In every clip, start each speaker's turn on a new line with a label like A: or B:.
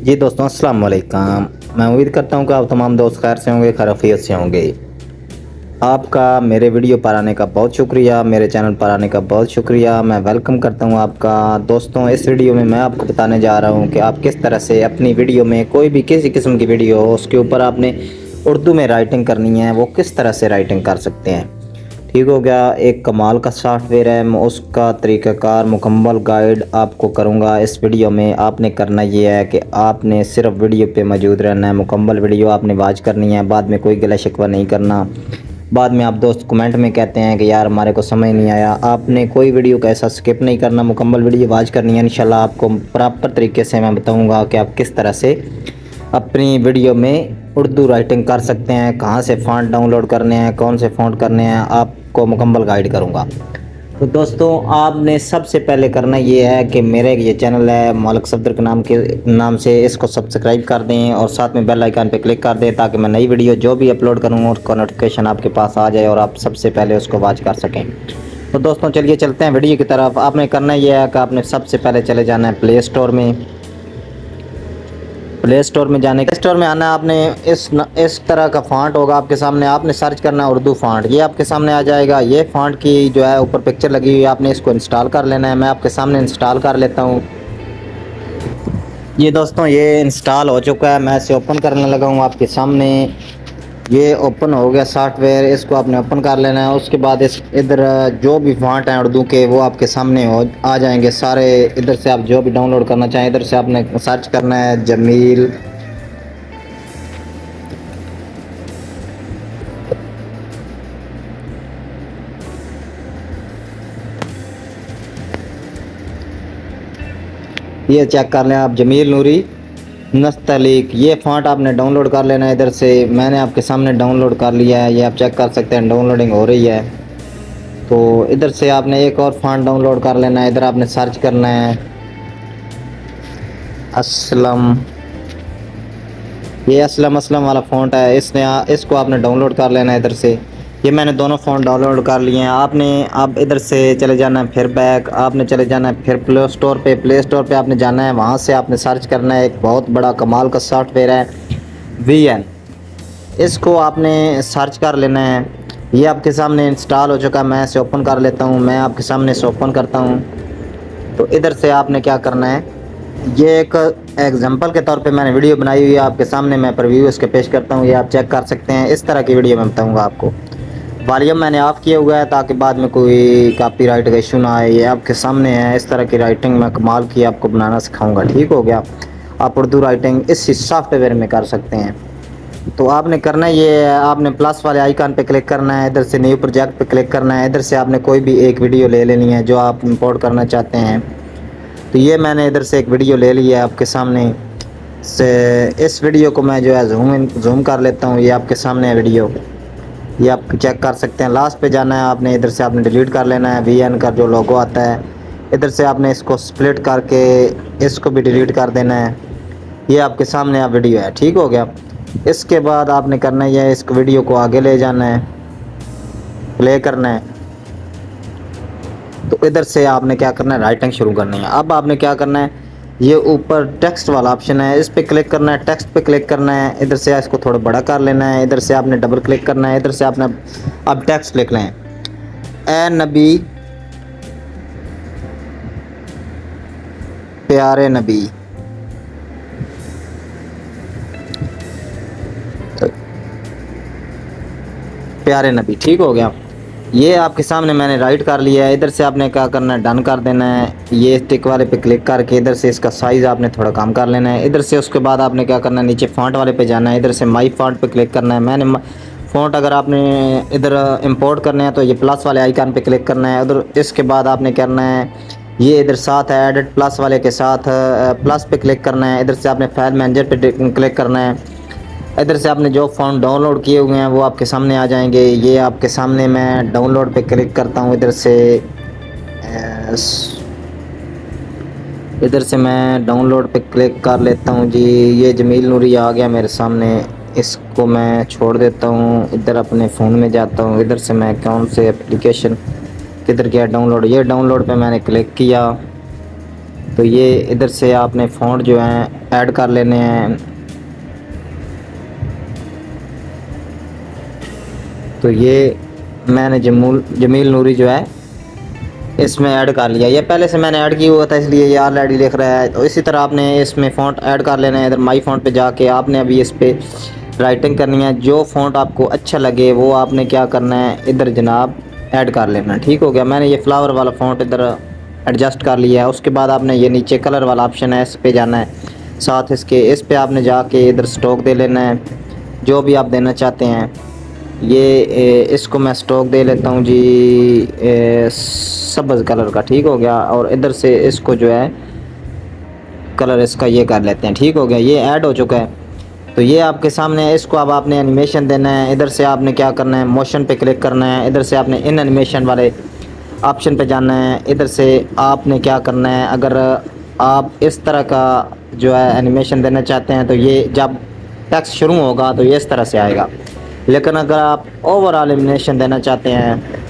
A: जी दोस्तों, अस्सलाम वालेकुम। मैं उम्मीद करता हूँ कि आप तमाम दोस्त खैर से होंगे, खैरियत से होंगे। आपका मेरे वीडियो पर आने का बहुत शुक्रिया, मेरे चैनल पर आने का बहुत शुक्रिया। मैं वेलकम करता हूँ आपका। दोस्तों, इस वीडियो में मैं आपको बताने जा रहा हूँ कि आप किस तरह से अपनी वीडियो में कोई भी किसी किस्म की वीडियो हो, उसके ऊपर आपने उर्दू में राइटिंग करनी है, वो किस तरह से राइटिंग कर सकते हैं। ठीक हो गया। एक कमाल का सॉफ्टवेयर है, मैं उसका तरीक़ाकार मुकम्मल गाइड आपको करूंगा इस वीडियो में। आपने करना ये है कि आपने सिर्फ वीडियो पे मौजूद रहना है, मुकम्मल वीडियो आपने वॉच करनी है। बाद में कोई गिला शिकवा नहीं करना। बाद में आप दोस्त कमेंट में कहते हैं कि यार हमारे को समझ नहीं आया। आपने कोई वीडियो का ऐसा स्किप नहीं करना, मुकम्मल वीडियो वॉच करनी है। इंशाल्लाह आपको प्रॉपर तरीके से मैं बताऊँगा कि आप किस तरह से अपनी वीडियो में उर्दू राइटिंग कर सकते हैं, कहाँ से फ़ॉन्ट डाउनलोड करने हैं, कौन से फ़ॉन्ट करने हैं, आपको मुकम्मल गाइड करूँगा। तो दोस्तों, आपने सबसे पहले करना ये है कि मेरे ये चैनल है मौलक सफदर के नाम से, इसको सब्सक्राइब कर दें और साथ में बेल आइकन पे क्लिक कर दें ताकि मैं नई वीडियो जो भी अपलोड करूँ उसका नोटिफिकेशन आपके पास आ जाए और आप सबसे पहले उसको वॉच कर सकें। तो दोस्तों, चलिए चलते हैं वीडियो की तरफ। आपने करना ये है कि आपने सबसे पहले चले जाना है प्ले स्टोर में। प्ले स्टोर में आना है आपने। इस तरह का फ़ॉन्ट होगा आपके सामने, आपने सर्च करना है उर्दू फ़ॉन्ट। ये आपके सामने आ जाएगा। ये फ़ॉन्ट की जो है ऊपर पिक्चर लगी हुई है, आपने इसको इंस्टॉल कर लेना है। मैं आपके सामने इंस्टॉल कर लेता हूँ। ये दोस्तों, ये इंस्टॉल हो चुका है। मैं इसे ओपन करने लगा हूँ आपके सामने। ये ओपन हो गया सॉफ्टवेयर, इसको आपने ओपन कर लेना है। उसके बाद इस इधर जो भी फ़ॉन्ट हैं उर्दू के वो आपके सामने हो आ जाएंगे सारे। इधर से आप जो भी डाउनलोड करना चाहें, इधर से आपने सर्च करना है जमील। ये चेक कर लें आप, जमील नूरी नस्तलीक। ये फ़ॉन्ट आपने डाउनलोड कर लेना है। इधर से मैंने आपके सामने डाउनलोड कर लिया है, ये आप चेक कर सकते हैं, डाउनलोडिंग हो रही है। तो इधर से आपने एक और फ़ॉन्ट डाउनलोड कर लेना है। इधर आपने सर्च करना है असलम। ये असलम वाला फ़ॉन्ट है, इसको आपने डाउनलोड कर लेना है इधर से। ये मैंने दोनों फ़ॉन्ट डाउनलोड कर लिए हैं। आपने अब इधर से चले जाना है, फिर बैक आपने चले जाना है, फिर प्ले स्टोर पे आपने जाना है। वहाँ से आपने सर्च करना है, एक बहुत बड़ा कमाल का सॉफ्टवेयर है VN। इसको आपने सर्च कर लेना है। ये आपके सामने इंस्टॉल हो चुका है। मैं इसे ओपन कर लेता हूँ। मैं आपके सामने इसे ओपन करता हूँ। तो इधर से आपने क्या करना है, ये एक एग्जांपल के तौर पे मैंने वीडियो बनाई हुई है आपके सामने, मैं प्रीव्यू इसके पेश करता हूँ। ये आप चेक कर सकते हैं। इस तरह की वीडियो मैं बताऊँगा आपको। वॉल्यूम मैंने ऑफ़ किया हुआ है ताकि बाद में कोई कॉपीराइट का इशू ना आए। ये आपके सामने है। इस तरह की राइटिंग मैं कमाल की आपको बनाना सिखाऊंगा। ठीक हो गया। आप उर्दू राइटिंग इस सॉफ्टवेयर में कर सकते हैं। तो आपने करना ये है, आपने प्लस वाले आइकन पे क्लिक करना है। इधर से न्यू प्रोजेक्ट पे क्लिक करना है। इधर से आपने कोई भी एक वीडियो ले लेनी है जो आप इंपोर्ट करना चाहते हैं। तो ये मैंने इधर से एक वीडियो ले ली है आपके सामने से। इस वीडियो को मैं जो है जूम कर लेता हूँ। ये आपके सामने है वीडियो, ये आप चेक कर सकते हैं। लास्ट पे जाना है आपने, इधर से आपने डिलीट कर लेना है। VN का जो लोगो आता है, इधर से आपने इसको स्प्लिट करके इसको भी डिलीट कर देना है। ये आपके सामने आप वीडियो है। ठीक हो गया। इसके बाद आपने करना है इस वीडियो को आगे ले जाना है, प्ले करना है। तो इधर से आपने क्या करना है, राइटिंग शुरू करनी है। अब आपने क्या करना है, ये ऊपर टेक्स्ट वाला ऑप्शन है, इस पे क्लिक करना है, टेक्स्ट पे क्लिक करना है। इधर से इसको थोड़ा बड़ा कर लेना है। इधर से आपने डबल क्लिक करना है। इधर से आपने अब टेक्स्ट लिख लें, ए नबी प्यारे नबी। तो प्यारे नबी, ठीक हो गया। ये आपके सामने मैंने राइट कर लिया है। इधर से आपने क्या करना है, डन कर देना है। ये टिक वाले पे क्लिक करके इधर से इसका साइज़ आपने थोड़ा कम कर लेना है। इधर से उसके बाद आपने क्या करना है, नीचे फ़ॉन्ट वाले पे जाना है। इधर से माई फ़ॉन्ट पे क्लिक करना है। मैंने फ़ॉन्ट अगर आपने इधर इंपोर्ट करने हैं तो ये प्लस वाले आइकन पे क्लिक करना है। उधर इसके बाद आपने करना है, ये इधर साथ है एडिट प्लस वाले के साथ प्लस पे क्लिक करना है। इधर से आपने फाइल मैनेजर पे क्लिक करना है। इधर से आपने जो फ़ॉन्ट डाउनलोड किए हुए हैं वो आपके सामने आ जाएंगे। ये आपके सामने मैं डाउनलोड पे क्लिक करता हूँ। इधर से मैं डाउनलोड पे क्लिक कर लेता हूँ जी। ये जमील नूरी आ गया मेरे सामने। इसको मैं छोड़ देता हूँ, इधर अपने फ़ोन में जाता हूँ। इधर से मैं कौन से एप्लीकेशन किधर गया, डाउनलोड, ये डाउनलोड पे मैंने क्लिक किया। तो ये इधर से आपने फ़ॉन्ट जो हैं ऐड कर लेने हैं। तो ये मैंने जमील नूरी जो है इसमें ऐड कर लिया। ये पहले से मैंने ऐड किया हुआ था इसलिए ये ऑलरेडी लिख रहा है। तो इसी तरह आपने इसमें फ़ॉन्ट ऐड कर लेना है। इधर माई फ़ॉन्ट पे जाके आपने अभी इस पर राइटिंग करनी है। जो फ़ॉन्ट आपको अच्छा लगे वो आपने क्या करना है, इधर जनाब ऐड कर लेना। ठीक हो गया। मैंने ये फ्लावर वाला फ़ॉन्ट इधर एडजस्ट कर लिया है। उसके बाद आपने ये नीचे कलर वाला ऑप्शन है, इस पे जाना है। साथ इसके इस पे आपने जाके इधर स्ट्रोक दे लेना है जो भी आप देना चाहते हैं। इसको मैं स्ट्रोक दे लेता हूँ जी सब्ज़ कलर का। ठीक हो गया। और इधर से इसको जो है कलर इसका ये कर लेते हैं। ठीक हो गया। ये ऐड हो चुका है। तो ये आपके सामने है। इसको अब आपने एनिमेशन देना है। इधर से आपने क्या करना है, मोशन पे क्लिक करना है। इधर से आपने इन एनिमेशन वाले ऑप्शन पे जाना है। इधर से आपने क्या करना है, अगर आप इस तरह का जो है एनिमेशन देना चाहते हैं तो ये जब टेक्स्ट शुरू होगा तो ये इस तरह से आएगा। लेकिन अगर आप ओवरऑल एनिमेशन देना चाहते हैं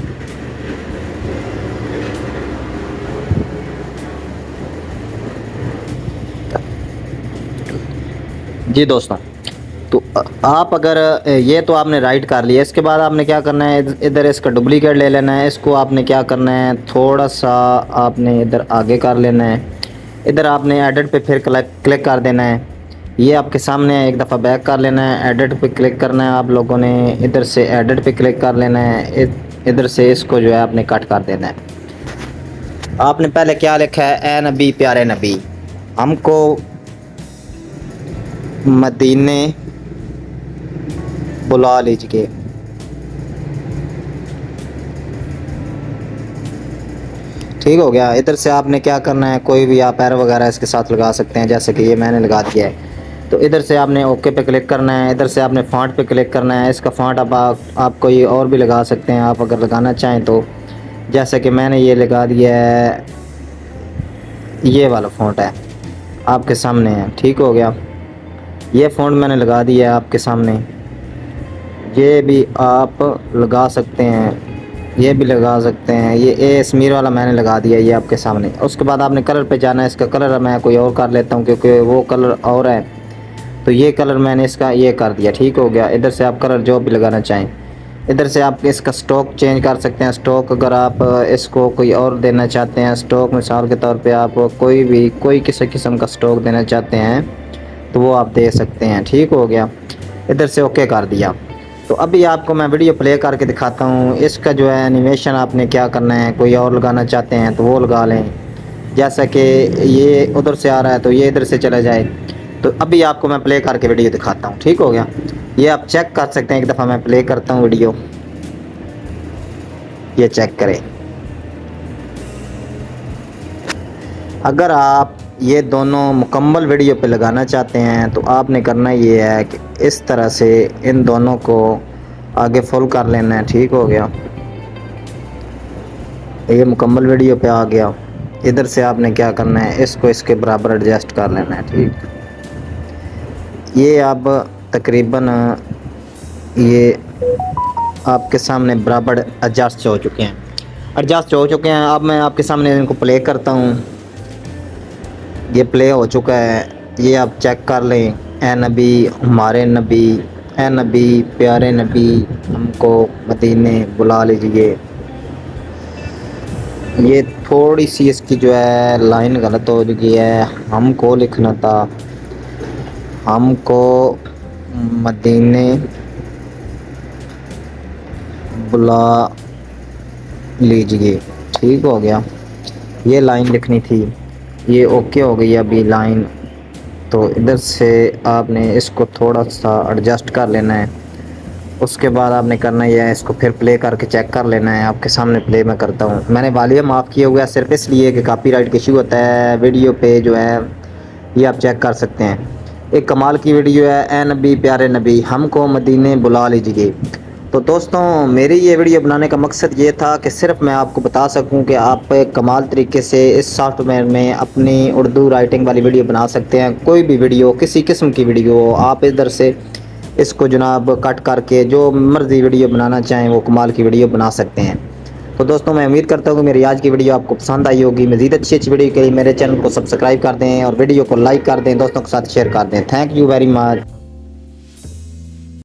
A: जी दोस्तों, तो आप अगर ये तो आपने राइट कर लिया। इसके बाद आपने क्या करना है, इधर इसका डुप्लीकेट ले लेना है। इसको आपने क्या करना है, थोड़ा सा आपने इधर आगे कर लेना है। इधर आपने एडिट पे फिर क्लिक कर देना है। ये आपके सामने है। एक दफ़ा बैक कर लेना है, एडिट पे क्लिक करना है आप लोगों ने। इधर से एडिट पे क्लिक कर लेना है। इधर से इसको जो है आपने कट कर देना है। आपने पहले क्या लिखा है, ए नबी प्यारे नबी हमको मदीने बुला लीजिए। ठीक हो गया। इधर से आपने क्या करना है, कोई भी आप पैर वगैरह इसके साथ लगा सकते हैं, जैसे कि ये मैंने लगा दिया है। तो इधर से आपने ओके पे क्लिक करना है। इधर से आपने फ़ॉन्ट पे क्लिक करना है। इसका फ़ॉन्ट आप कोई और भी लगा सकते हैं, आप अगर लगाना चाहें तो। जैसे कि मैंने ये लगा दिया है, ये वाला फ़ॉन्ट है आपके सामने है। ठीक हो गया। ये फ़ॉन्ट मैंने लगा दिया है आपके सामने। ये भी आप लगा सकते हैं, ये भी लगा सकते हैं। ये एस्मीर वाला मैंने लगा दिया ये आपके सामने। उसके बाद आपने कलर पे जाना है। इसका कलर मैं कोई और कर लेता हूँ क्योंकि वो कलर और है। तो ये कलर मैंने इसका ये कर दिया। ठीक हो गया। इधर से आप कलर जो भी लगाना चाहें। इधर से आप इसका स्टॉक चेंज कर सकते हैं। स्टॉक अगर आप इसको कोई और देना चाहते हैं, स्टॉक मिसाल के तौर पे आप कोई किसी किस्म का स्टॉक देना चाहते हैं तो वो आप दे सकते हैं। ठीक हो गया। इधर से ओके कर दिया। तो अभी आपको मैं वीडियो प्ले करके दिखाता हूँ। इसका जो है एनिमेशन आपने क्या करना है, कोई और लगाना चाहते हैं तो वो लगा लें। जैसा कि ये उधर से आ रहा है तो ये इधर से चला जाए। तो अभी आपको मैं प्ले करके वीडियो दिखाता हूँ। ठीक हो गया। ये आप चेक कर सकते हैं। एक दफ़ा मैं प्ले करता हूँ वीडियो, ये चेक करें। अगर आप ये दोनों मुकम्मल वीडियो पे लगाना चाहते हैं तो आपने करना ये है कि इस तरह से इन दोनों को आगे फुल कर लेना है। ठीक हो गया। ये मुकम्मल वीडियो पे आ गया। इधर से आपने क्या करना है, इसको इसके बराबर एडजस्ट कर लेना है। ठीक, ये अब तकरीबन ये आपके सामने बराबर एडजस्ट हो चुके हैं। अब मैं आपके सामने इनको प्ले करता हूँ। ये प्ले हो चुका है, ये आप चेक कर लें। ए नबी हमारे नबी, ए नबी प्यारे नबी हमको मदीने बुला लीजिए। ये थोड़ी सी इसकी जो है लाइन गलत हो चुकी है। हमको लिखना था हमको मदीने बुला लीजिए। ठीक हो गया। ये लाइन लिखनी थी, ये ओके हो गई अभी लाइन। तो इधर से आपने इसको थोड़ा सा एडजस्ट कर लेना है। उसके बाद आपने करना ये है, इसको फिर प्ले करके चेक कर लेना है। आपके सामने प्ले मैं करता हूँ। मैंने वॉल्यूम ऑफ किया हुआ है सिर्फ इसलिए कि कॉपीराइट का इशू होता है वीडियो पे जो है। ये आप चेक कर सकते हैं। एक कमाल की वीडियो है, ए नबी प्यारे नबी हमको मदीने बुला लीजिए। तो दोस्तों, मेरी ये वीडियो बनाने का मकसद ये था कि सिर्फ मैं आपको बता सकूं कि आप कमाल तरीके से इस सॉफ्टवेयर में अपनी उर्दू राइटिंग वाली वीडियो बना सकते हैं। कोई भी वीडियो, किसी किस्म की वीडियो, आप इधर से इसको जनाब कट करके जो मर्ज़ी वीडियो बनाना चाहें वो कमाल की वीडियो बना सकते हैं। तो दोस्तों मैं उम्मीद करता हूँ कि मेरी आज की वीडियो आपको पसंद आई होगी। मजीद अच्छी अच्छी वीडियो के लिए मेरे चैनल को सब्सक्राइब कर दें और वीडियो को लाइक कर दें, दोस्तों के साथ शेयर कर दें। Thank you very much.